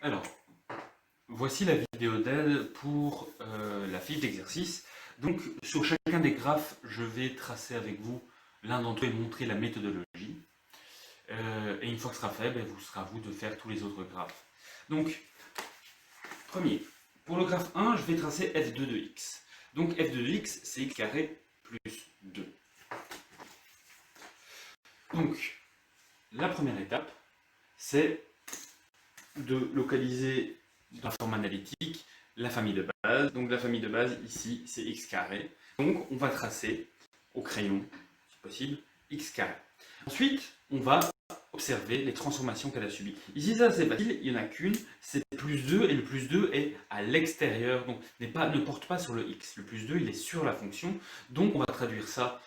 Alors, voici la vidéo d'aide pour la fiche d'exercice. Donc, sur chacun des graphes, je vais tracer avec vous l'un d'entre eux et montrer la méthodologie. Et une fois que ce sera fait, vous sera à vous de faire tous les autres graphes. Donc, premier, pour le graphe 1, je vais tracer f2 de x. Donc, f2 de x, c'est x carré plus 2. Donc, la première étape, c'est de localiser dans la forme analytique la famille de base. Donc la famille de base ici c'est x carré. Donc on va tracer au crayon, si possible, x carré. Ensuite on va observer les transformations qu'elle a subies. Ici ça c'est facile, il n'y en a qu'une, c'est plus 2 et le plus 2 est à l'extérieur, donc ne porte pas sur le x. Le plus 2 il est sur la fonction, donc on va traduire ça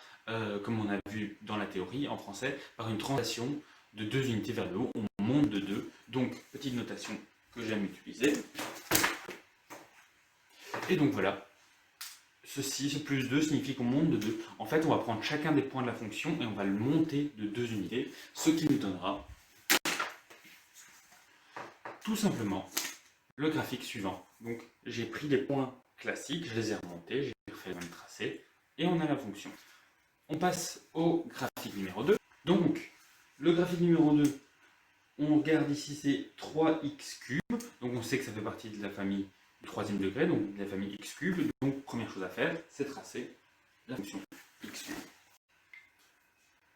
comme on a vu dans la théorie en français par une translation de 2 unités vers le haut, on monte de 2, donc petite notation que j'aime utiliser. Et donc voilà, ceci, ce plus 2 signifie qu'on monte de 2. En fait, on va prendre chacun des points de la fonction et on va le monter de 2 unités, ce qui nous donnera tout simplement le graphique suivant. Donc j'ai pris les points classiques, je les ai remontés, j'ai refait le même tracé, et on a la fonction. On passe au graphique numéro 2. Donc, le graphique numéro 2, on regarde ici, c'est 3x cube. Donc on sait que ça fait partie de la famille du troisième degré, donc de la famille x cube. Donc première chose à faire, c'est tracer la fonction x cube.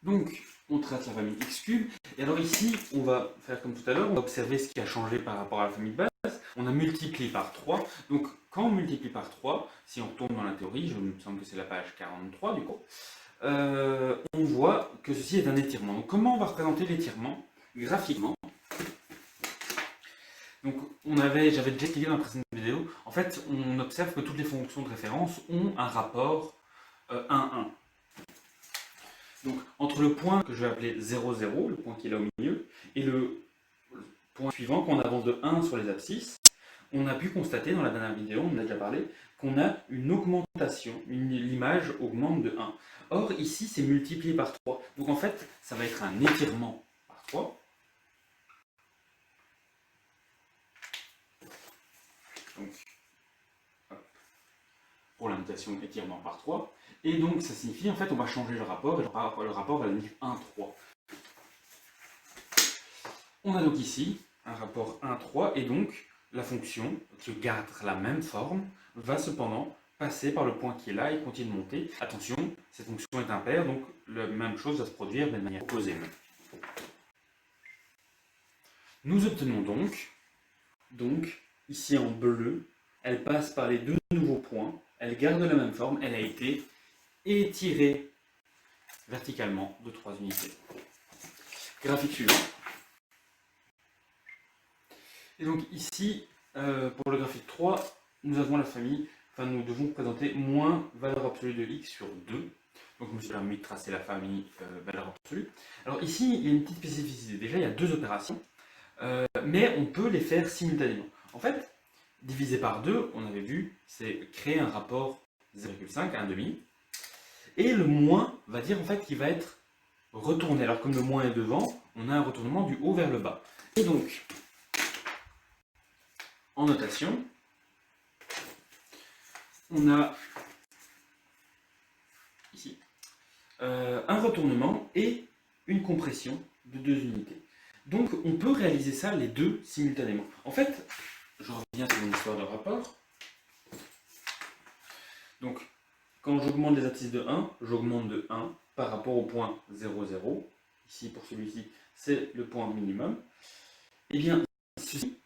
Donc on trace la famille x cube. Et alors ici, on va faire comme tout à l'heure, on va observer ce qui a changé par rapport à la famille de base. On a multiplié par 3. Donc quand on multiplie par 3, si on retourne dans la théorie, je me semble que c'est la page 43 du coup, on voit que ceci est un étirement. Donc comment on va représenter l'étirement graphiquement? Donc j'avais déjà expliqué dans la précédente vidéo, en fait on observe que toutes les fonctions de référence ont un rapport 1,1. Donc entre le point que je vais appeler 0, 0, le point qui est là au milieu, et le point suivant, qu'on avance de 1 sur les abscisses, on a pu constater dans la dernière vidéo, on en a déjà parlé, qu'on a une augmentation, l'image augmente de 1. Or ici c'est multiplié par 3, donc en fait ça va être un étirement par 3. Donc, pour la notation étirement par 3. Et donc ça signifie, en fait, on va changer le rapport, et le rapport va devenir 1, 3. On a donc ici un rapport 1, 3, et donc la fonction, qui garde la même forme, va cependant passer par le point qui est là et continue de monter. Attention, cette fonction est impaire, donc la même chose va se produire mais de manière opposée. Nous obtenons donc, ici en bleu, elle passe par les deux nouveaux points, elle garde la même forme, elle a été étirée verticalement de 3 unités. Graphique suivant. Et donc ici, pour le graphique 3, nous avons la famille, nous devons présenter moins valeur absolue de x sur 2. Donc je me suis permis de tracer la famille valeur absolue. Alors ici, il y a une petite spécificité. Déjà, il y a deux opérations, mais on peut les faire simultanément. En fait, diviser par 2, on avait vu, c'est créer un rapport 0,5 à 1,5. Et le moins va dire en fait qu'il va être retourné. Alors comme le moins est devant, on a un retournement du haut vers le bas. Et donc, en notation, on a ici un retournement et une compression de 2 unités. Donc on peut réaliser ça les deux simultanément. En fait, je reviens sur mon histoire de rapport. Donc, quand j'augmente les abscisses de 1, j'augmente de 1 par rapport au point 0, 0. Ici, pour celui-ci, c'est le point minimum. Eh bien, ceci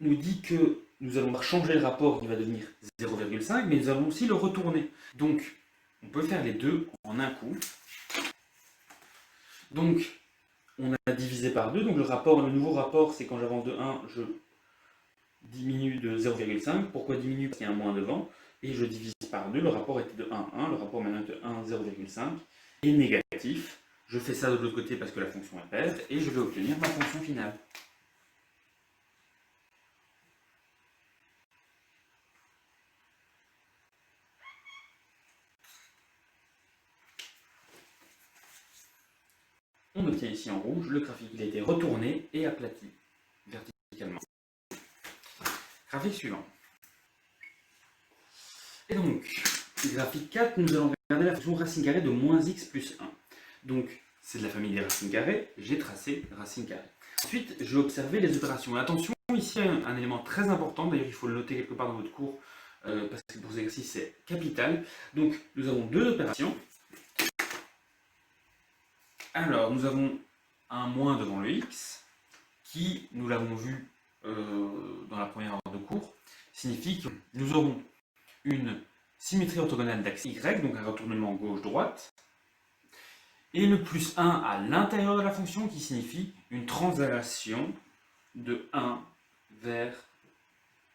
nous dit que nous allons changer le rapport, il va devenir 0,5, mais nous allons aussi le retourner. Donc, on peut faire les deux en un coup. Donc, on a divisé par 2. Donc, le nouveau rapport, c'est quand j'avance de 1, je diminue de 0,5. Pourquoi diminue? Parce qu'il y a un moins devant. Et je divise par 2. Le rapport était de 1, 1. Le rapport maintenant est de 1, 0,5. Et négatif. Je fais ça de l'autre côté parce que la fonction est paire. Et je vais obtenir ma fonction finale. On obtient ici en rouge, le graphique il a été retourné et aplati verticalement. graphique suivant. Et donc, graphique 4, nous allons regarder la fonction racine carrée de moins x plus 1. Donc, c'est de la famille des racines carrées, j'ai tracé racine carrée. Ensuite, je vais observer les opérations. Attention, ici, un élément très important, d'ailleurs il faut le noter quelque part dans votre cours, parce que pour cet exercice c'est capital. Donc, nous avons deux opérations. Alors, nous avons un moins devant le x, qui, nous l'avons vu dans la première heure de cours, signifie que nous aurons une symétrie orthogonale d'axe y, donc un retournement gauche-droite, et le plus 1 à l'intérieur de la fonction qui signifie une translation de 1 vers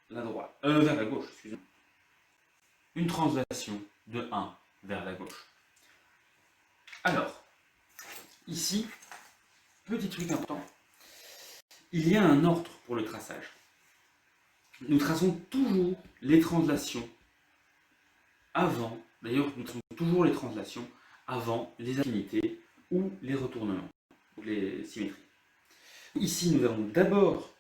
la droite, vers la gauche, excusez-moi. Une translation de 1 vers la gauche. Alors, ici, petit truc important, il y a un ordre pour le traçage. Nous traçons toujours les translations avant, d'ailleurs nous traçons toujours les translations avant les affinités ou les retournements, ou les symétries. Ici, nous allons d'abord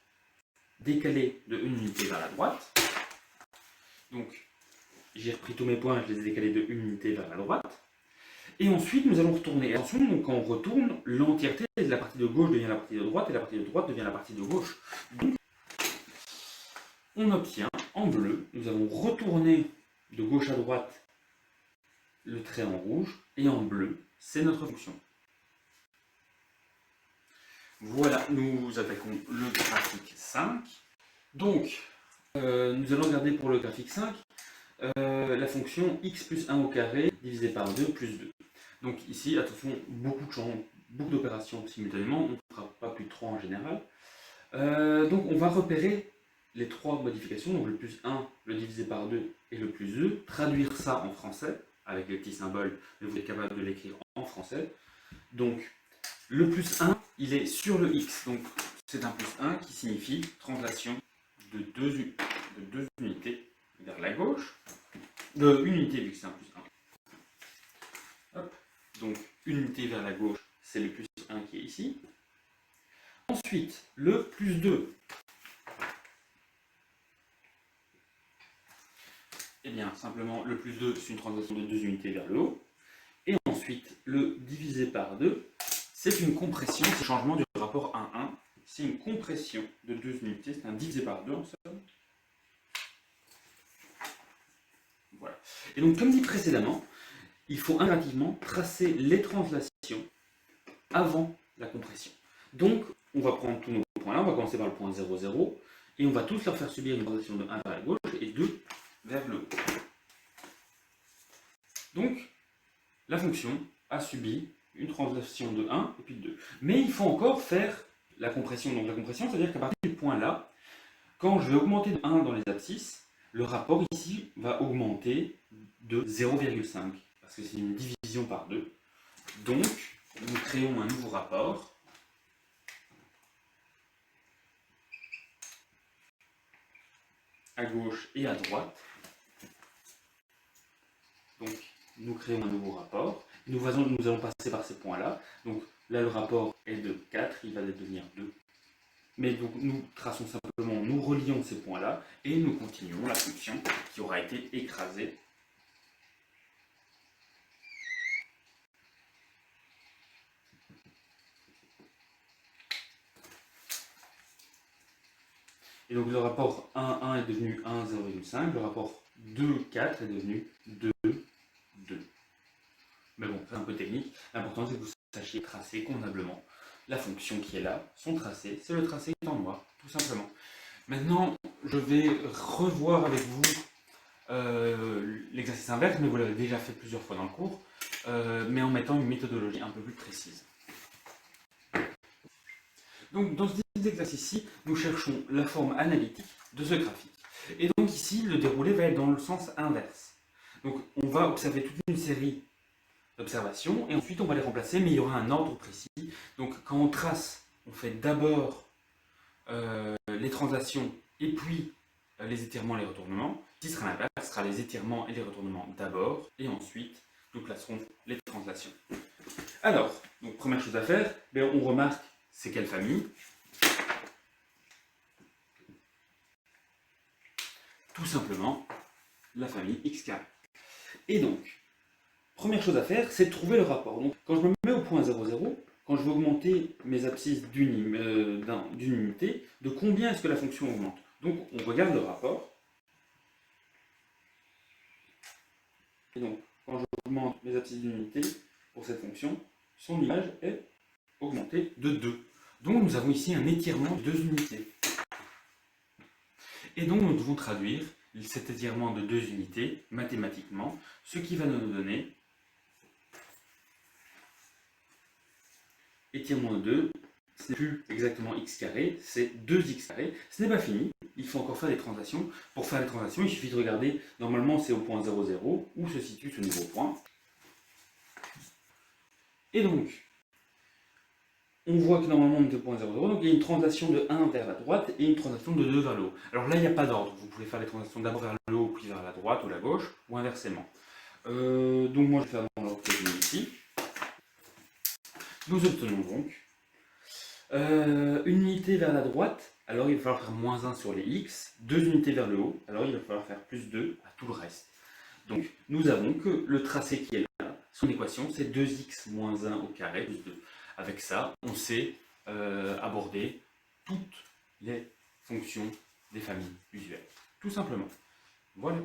décaler de une unité vers la droite. Donc, j'ai repris tous mes points, je les ai décalés de une unité vers la droite. Et ensuite, nous allons retourner. Attention, donc, quand on retourne, l'entièreté de la partie de gauche devient la partie de droite, et la partie de droite devient la partie de gauche. Donc, on obtient, en bleu, nous allons retourner de gauche à droite le trait en rouge, et en bleu, c'est notre fonction. Voilà, nous attaquons le graphique 5. Donc, nous allons regarder pour le graphique 5 la fonction x plus 1 au carré divisé par 2 plus 2. Donc ici, attention, beaucoup de champs, beaucoup d'opérations simultanément, on ne fera pas plus de 3 en général. Donc on va repérer les 3 modifications, donc le plus 1, le divisé par 2 et le plus 2, traduire ça en français, avec les petits symboles, mais vous êtes capable de l'écrire en français. Donc, le plus 1, il est sur le x, donc c'est un plus 1 qui signifie translation de deux unités vers la gauche, de une unité vu que c'est un plus 1. Hop. Donc, une unité vers la gauche, c'est le plus 1 qui est ici. Ensuite, le plus 2. Eh bien, simplement, le plus 2, c'est une translation de 2 unités vers le haut. Et ensuite, le divisé par 2, c'est une compression, c'est le changement du rapport 1-1. C'est une compression de 2 unités, c'est un divisé par 2 en somme. Voilà. Et donc, comme dit précédemment, il faut impérativement tracer les translations avant la compression. Donc, on va prendre tous nos points là, on va commencer par le point 0, 0, et on va tous leur faire subir une translation de 1 vers la gauche et 2 vers le haut. Donc, la fonction a subi une translation de 1 et puis de 2. Mais il faut encore faire la compression. Donc la compression, c'est-à-dire qu'à partir du point là, quand je vais augmenter de 1 dans les abscisses, le rapport ici va augmenter de 0,5, parce que c'est une division par 2. Donc, nous créons un nouveau rapport. À gauche et à droite. Donc, nous créons un nouveau rapport. Nous allons passer par ces points-là. Donc, là, le rapport est de 4, il va devenir 2. Mais donc, nous traçons simplement, nous relions ces points-là, et nous continuons la fonction qui aura été écrasée. Et donc, le rapport 1, 1 est devenu 1, 0,5. Le rapport 2, 4 est devenu 2, 2. Mais bon, c'est un peu technique. L'important, c'est que vous sachiez tracer convenablement la fonction qui est là. Son tracé, c'est le tracé qui est en noir, tout simplement. Maintenant, je vais revoir avec vous l'exercice inverse, mais vous l'avez déjà fait plusieurs fois dans le cours, mais en mettant une méthodologie un peu plus précise. Donc, dans cet exercice-ci, nous cherchons la forme analytique de ce graphique. Et donc ici, le déroulé va être dans le sens inverse. Donc, on va observer toute une série d'observations, et ensuite on va les remplacer, mais il y aura un ordre précis. Donc quand on trace, on fait d'abord les translations, et puis les étirements et les retournements. Ce qui sera l'inverse, ce sera les étirements et les retournements d'abord, et ensuite nous placerons les translations. Alors, donc première chose à faire, on remarque c'est quelle famille. tout simplement la famille x carré. Et donc, première chose à faire, c'est de trouver le rapport. Donc, quand je me mets au point 0, 0, quand je vais augmenter mes abscisses d'une unité, de combien est-ce que la fonction augmente? Donc, on regarde le rapport. Et donc, quand j'augmente mes abscisses d'une unité pour cette fonction, son image est augmentée de 2. Donc, nous avons ici un étirement de 2 unités. Et donc, nous devons traduire cet étirement de 2 unités mathématiquement, ce qui va nous donner étirement de 2, ce n'est plus exactement x carré, c'est 2x carré. Ce n'est pas fini, il faut encore faire des translations. Pour faire les translations, il suffit de regarder, normalement c'est au point 0, 0, où se situe ce nouveau point. Et donc, on voit que normalement on est au point 0, 0, donc il y a une translation de 1 vers la droite et une translation de 2 vers le haut. Alors là, il n'y a pas d'ordre, vous pouvez faire les translations d'abord vers le haut, puis vers la droite ou la gauche, ou inversement. Donc moi je vais faire dans l'ordre que j'ai mis ici. Nous obtenons donc une unité vers la droite, alors il va falloir faire moins 1 sur les x, 2 unités vers le haut, alors il va falloir faire plus 2 à tout le reste. Donc nous avons que le tracé qui est là, son équation c'est 2x moins 1 au carré plus 2. Avec ça, on sait aborder toutes les fonctions des familles usuelles. Tout simplement. Voilà.